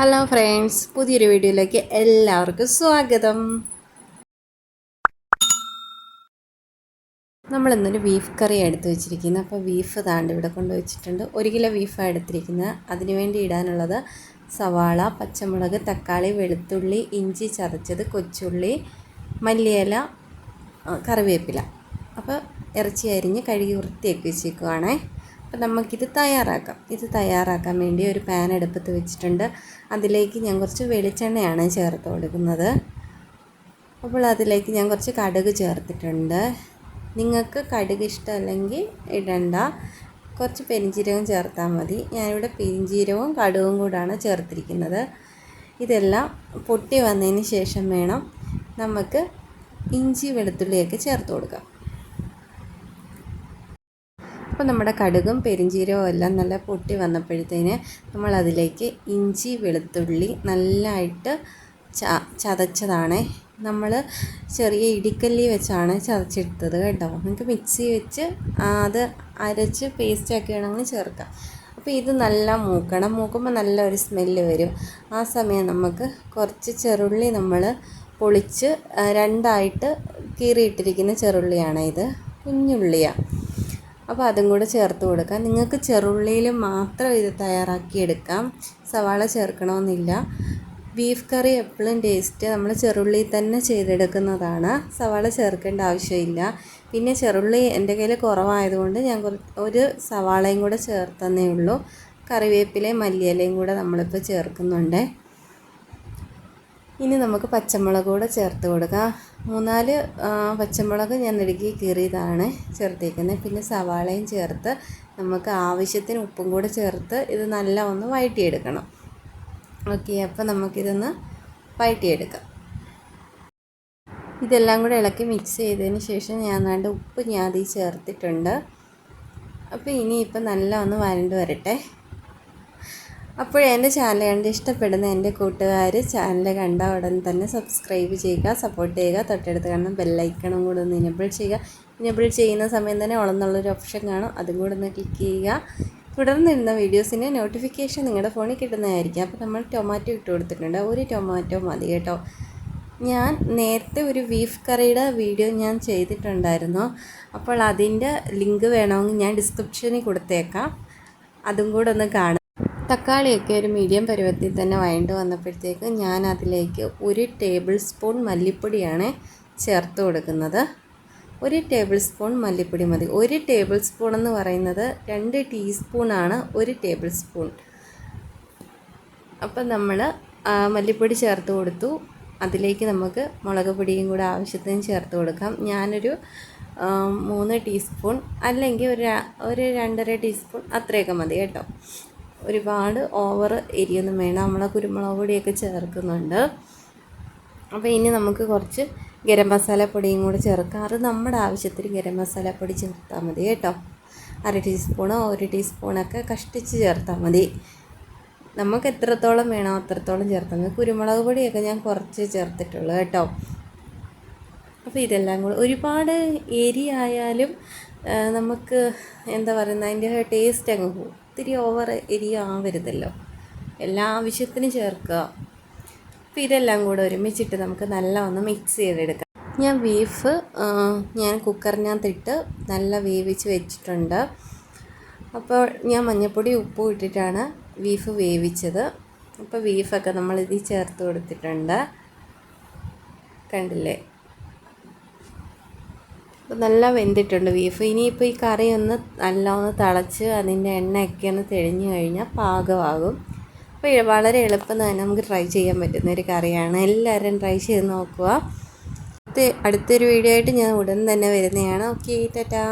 Hello friends, പുതിയൊരു വീഡിയോയിലേക്ക് എല്ലാവർക്കും സ്വാഗതം. നമ്മളിന്നൊരു ബീഫ് കറി എടുത്ത് വെച്ചിരിക്കുന്നത്. അപ്പോൾ ബീഫ് താണ്ട് ഇവിടെ കൊണ്ടുവച്ചിട്ടുണ്ട്. 1 കിലോ ബീഫാണ് എടുത്തിരിക്കുന്നത്. അതിനുവേണ്ടി ഇടാനുള്ളത് സവാള, പച്ചമുളക്, തക്കാളി, വെളുത്തുള്ളി, ഇഞ്ചി ചതച്ചത്, കൊച്ചുള്ളി, മല്ലിയില, കറിവേപ്പില. അപ്പോൾ ഇറച്ചി അരിഞ്ഞ് കഴുകി വൃത്തിയാക്കി വെച്ചേക്കുവാണേ. അപ്പോൾ നമുക്കിത് തയ്യാറാക്കാൻ വേണ്ടി ഒരു പാൻ അടുപ്പത്ത് വെച്ചിട്ടുണ്ട്. അതിലേക്ക് ഞാൻ കുറച്ച് വെളിച്ചെണ്ണയാണ് ചേർത്ത് കൊടുക്കുന്നത്. അപ്പോൾ അതിലേക്ക് ഞാൻ കുറച്ച് കടുക് ചേർത്തിട്ടുണ്ട്. നിങ്ങൾക്ക് കടുക് ഇഷ്ടമല്ലെങ്കിൽ ഇടണ്ട, കുറച്ച് പെരിഞ്ജീരകം ചേർത്താൽ മതി. ഞാനിവിടെ പെരിഞ്ജീരകവും കടുകും കൂടാണ് ചേർത്തിരിക്കുന്നത്. ഇതെല്ലാം പൊട്ടി വന്നതിന് ശേഷം വേണം നമുക്ക് ഇഞ്ചി വെളുത്തുള്ളിയൊക്കെ ചേർത്ത് കൊടുക്കാം. അപ്പോൾ നമ്മുടെ കടുകും പെരിഞ്ജീരകവും എല്ലാം നല്ല പൊട്ടി വന്നപ്പോഴത്തേന് നമ്മളതിലേക്ക് ഇഞ്ചി വെളുത്തുള്ളി നല്ലതായിട്ട് ചതച്ചതാണ്. നമ്മൾ ചെറിയ ഇടിക്കല്ലി വെച്ചാണ് ചതച്ചെടുത്തത് കേട്ടോ. നമുക്ക് മിക്സി വെച്ച് അത് അരച്ച് പേസ്റ്റാക്കി വേണമെങ്കിൽ ചേർക്കാം. അപ്പോൾ ഇത് നല്ല മൂക്കുമ്പോൾ നല്ലൊരു സ്മെല്ല് വരും. ആ സമയം നമുക്ക് കുറച്ച് ചെറുള്ളി നമ്മൾ പൊളിച്ച് 2ആയിട്ട് കീറിയിട്ടിരിക്കുന്ന ചെറുള്ളിയാണ് ഇത്, കുഞ്ഞുള്ളിയാണ്. അപ്പോൾ അതും കൂടെ ചേർത്ത് കൊടുക്കാം. നിങ്ങൾക്ക് ചെറുള്ളിയിൽ മാത്രം ഇത് തയ്യാറാക്കിയെടുക്കാം, സവാള ചേർക്കണമെന്നില്ല. ബീഫ് കറി എപ്പോഴും ടേസ്റ്റ് നമ്മൾ ചെറുള്ളി തന്നെ ചെയ്തെടുക്കുന്നതാണ്, സവാള ചേർക്കേണ്ട ആവശ്യമില്ല. പിന്നെ ചെറുള്ളി എൻ്റെ കയ്യിൽ കുറവായതുകൊണ്ട് ഞാൻ ഒരു സവാളയും കൂടെ ചേർത്തന്നേ ഉള്ളൂ. കറിവേപ്പിലയും മല്ലിയിലയും കൂടെ നമ്മളിപ്പോൾ ചേർക്കുന്നുണ്ട്. ഇനി നമുക്ക് പച്ചമുളക് കൂടെ ചേർത്ത് കൊടുക്കാം. 3-4 പച്ചമുളക് ഞാൻ നെടുക്കി കീറിയതാണ് ചേർത്തേക്കുന്നത്. പിന്നെ സവാളയും ചേർത്ത് നമുക്ക് ആവശ്യത്തിന് ഉപ്പും കൂടെ ചേർത്ത് ഇത് നല്ല ഒന്ന് വഴറ്റിയെടുക്കണം. ഓക്കെ, അപ്പോൾ നമുക്കിതൊന്ന് വഴറ്റിയെടുക്കാം. ഇതെല്ലാം കൂടെ ഇളക്കി മിക്സ് ചെയ്തതിന് ശേഷം ഞാൻ ഉപ്പ് അതിൽ ചേർത്തിട്ടുണ്ട്. അപ്പോൾ ഇനിയിപ്പോൾ നല്ല ഒന്ന് വരണ്ട് വരട്ടെ. അപ്പോൾ എൻ്റെ ചാനൽ കണ്ട് ഇഷ്ടപ്പെടുന്ന എൻ്റെ കൂട്ടുകാർ ചാനൽ കണ്ട ഉടൻ തന്നെ സബ്സ്ക്രൈബ് ചെയ്യുക, സപ്പോർട്ട് ചെയ്യുക. തൊട്ടടുത്ത് കാണുന്ന ബെല്ലൈക്കണും കൂടെ ഒന്ന് ഇനേബിൾ ചെയ്യുക. ഇനേബിൾ ചെയ്യുന്ന സമയം തന്നെ ഓളെന്നുള്ളൊരു ഓപ്ഷൻ കാണും, അതും കൂടെ ഒന്ന് ക്ലിക്ക് ചെയ്യുക. തുടർന്നിരുന്ന വീഡിയോസിൻ്റെ നോട്ടിഫിക്കേഷൻ നിങ്ങളുടെ ഫോണിൽ കിട്ടുന്നതായിരിക്കും. അപ്പോൾ നമ്മൾ ടൊമാറ്റോ ഇട്ട് കൊടുത്തിട്ടുണ്ട്. 1 ടൊമാറ്റോ മതി കേട്ടോ. ഞാൻ നേരത്തെ ഒരു ബീഫ് കറിയുടെ വീഡിയോ ഞാൻ ചെയ്തിട്ടുണ്ടായിരുന്നു. അപ്പോൾ അതിൻ്റെ ലിങ്ക് വേണമെങ്കിൽ ഞാൻ ഡിസ്ക്രിപ്ഷനിൽ കൊടുത്തേക്കാം, അതും കൂടെ ഒന്ന് കാണാം. തക്കാളിയൊക്കെ ഒരു മീഡിയം പരുവത്തിൽ തന്നെ വഴണ്ട് വന്നപ്പോഴത്തേക്ക് ഞാൻ അതിലേക്ക് 1 ടേബിൾ സ്പൂൺ മല്ലിപ്പൊടിയാണ് ചേർത്ത് കൊടുക്കുന്നത്. 1 ടേബിൾ സ്പൂൺ മല്ലിപ്പൊടി മതി. 1 ടേബിൾ സ്പൂൺ എന്ന് പറയുന്നത് 2 ടീസ്പൂണാണ് 1 ടേബിൾ സ്പൂൺ. അപ്പം നമ്മൾ മല്ലിപ്പൊടി ചേർത്ത് കൊടുത്തു. അതിലേക്ക് നമുക്ക് മുളക് പൊടിയും കൂടെ ആവശ്യത്തിന് ചേർത്ത് കൊടുക്കാം. ഞാനൊരു 3 ടീസ്പൂൺ അല്ലെങ്കിൽ ഒരു 2.5 ടീസ്പൂൺ അത്രയൊക്കെ മതി കേട്ടോ. ഒരുപാട് ഓവർ എരിയൊന്നും വേണം, നമ്മൾ കുരുമുളക് പൊടിയൊക്കെ ചേർക്കുന്നുണ്ട്. അപ്പോൾ ഇനി നമുക്ക് കുറച്ച് ഗരം മസാലപ്പൊടിയും കൂടെ ചേർക്കാം. അത് നമ്മുടെ ആവശ്യത്തിന് ഗരം മസാലപ്പൊടി ചേർത്താൽ മതി കേട്ടോ. 1/2 ടീസ്പൂണോ 1 ടീസ്പൂണൊക്കെ കഷ്ടിച്ച് ചേർത്താൽ മതി. നമുക്ക് എത്രത്തോളം വേണോ അത്രത്തോളം ചേർത്താൽ മതി. കുരുമുളക് പൊടിയൊക്കെ ഞാൻ കുറച്ച് ചേർത്തിട്ടുള്ളൂ കേട്ടോ. അപ്പോൾ ഇതെല്ലാം കൂടെ ഒരുപാട് എരിയായാലും നമുക്ക് എന്താ പറയുന്നത്, അതിൻ്റെ ടേസ്റ്റ് അങ്ങ് പോകും. ഒത്തിരി ഓവർ എരി ആവരുതല്ലോ, എല്ലാ ആവശ്യത്തിനും ചേർക്കുക. അപ്പോൾ ഇതെല്ലാം കൂടെ ഒരുമിച്ചിട്ട് നമുക്ക് നല്ല ഒന്ന് മിക്സ് ചെയ്തെടുക്കാം. ഞാൻ ബീഫ് കുക്കറിനകത്തിട്ട് നല്ല വേവിച്ച് വെച്ചിട്ടുണ്ട്. അപ്പോൾ ഞാൻ മഞ്ഞൾപ്പൊടി ഉപ്പും ഇട്ടിട്ടാണ് ബീഫ് വേവിച്ചത്. അപ്പോൾ ബീഫൊക്കെ നമ്മളിതിൽ ചേർത്ത് കൊടുത്തിട്ടുണ്ട്, കണ്ടില്ലേ. അപ്പോൾ നല്ല വെന്തിട്ടുണ്ട് ബീഫ്. ഇനിയിപ്പോൾ ഈ കറി നല്ല ഒന്ന് തിളച്ച് അതിൻ്റെ എണ്ണയൊക്കെ ഒന്ന് തെളിഞ്ഞു കഴിഞ്ഞാൽ പാകമാകും. അപ്പോൾ വളരെ എളുപ്പം തന്നെ നമുക്ക് ട്രൈ ചെയ്യാൻ പറ്റുന്ന ഒരു കറിയാണ്. എല്ലാവരും ട്രൈ ചെയ്ത് നോക്കുക. അടുത്തൊരു വീഡിയോ ആയിട്ട് ഞാൻ ഉടൻ തന്നെ വരുന്നതാണ്. ഓക്കെ, ടാറ്റാ.